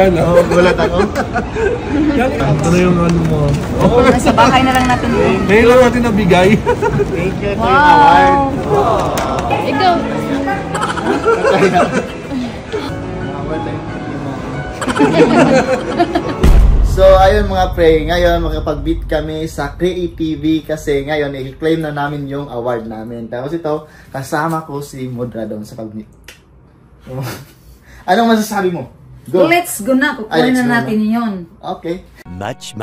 Oo, gulat ako. Ito na yung ano mo. Nasa bahay na lang natin yun. Ngayon lang natin nabigay. Thank you for yung award. Ikaw. So ayun mga pre, ngayon makapag-beat kami sa Creative kasi ngayon i-claim na namin yung award namin. Tapos ito, kasama ko si Mudra doon sa pag-meet. Anong masasabi mo? Go. Let's go na. Kukuha na natin yun. Okay. Much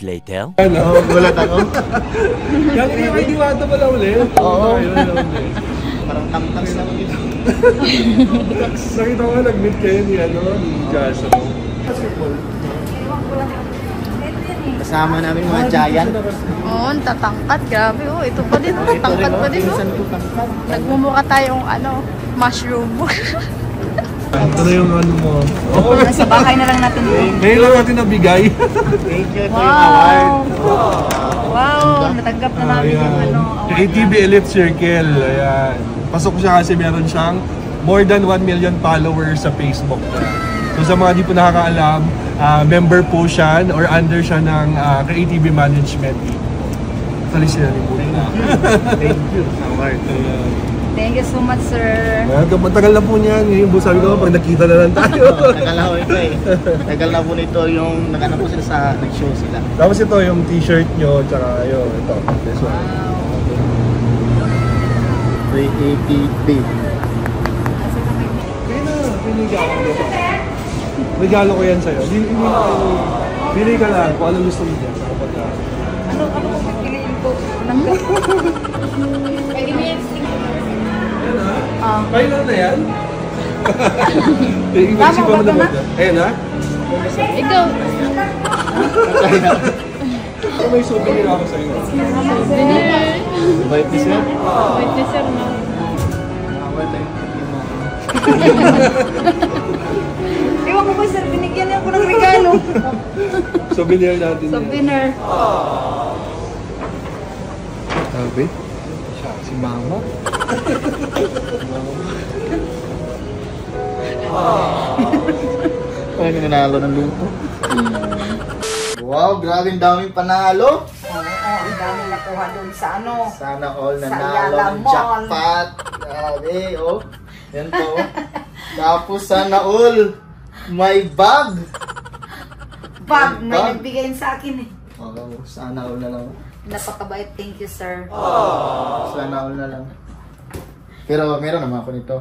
later. Oo, gulat ako. Yan, may diwata pala ulit. Oo. Parang tang-tangs lang dito. Nakita ko nga nag-meet kayo ni Josh. Kasama namin mga giant. Oo, tatangkat. Grabe. Oh, ito pa din. Tangkat pa din. Nagmumukha tayong mushroom. Ito na yung ano mo. Nasa bahay na lang natin yun. Ngayon lang natin nabigay. Thank you for yung award. Wow, natanggap na namin yung award. ATV Elite Circle. Ayan. Pasok siya kasi meron siyang more than 1 million followers sa Facebook. So sa mga di po nakakaalam, member po siya or under siya ng Creative Management team. Tali sila ni Muna. Thank you. Award. Thank you so much, sir. Matagal na po niyan. Ngayon po sabi ko, pag nakita na lang tayo. Tagal na po ito eh. Tagal na po nito yung nag-ano po sila sa nag-show sila. Tapos ito yung t-shirt nyo, tsaka yun, ito. This one. Creative. Regalo ko yan sa'yo. Bili ka lang kung anong gusto mo dyan. Ano kung pipiliin ko? Pwede mo yan. Kayo lang na yan? Tama ba ka na? Ayan ha? Ikaw. May souvenir ako sa'yo. Souvenir. White t-shirt? White t-shirt na. Ewan ko ba, sir, binigyan niya ako ng regalo. Souvenir natin. Souvenir. Sabi? Si Mama? Ay, nanalo ng luto. Wow, grabe ang daming panalo. Oo, ang dami nakuha doon sa Sana all Sa nanalo Ayala ng Mall. jackpot. Grabe, oh. Yan po. Tapos sana all may bag. bag. May Bag? nagbigay sa akin eh. Oh, sana all na lang. Napakabait. Thank you, sir. Sana all na lang. Pero meron naman ako nito.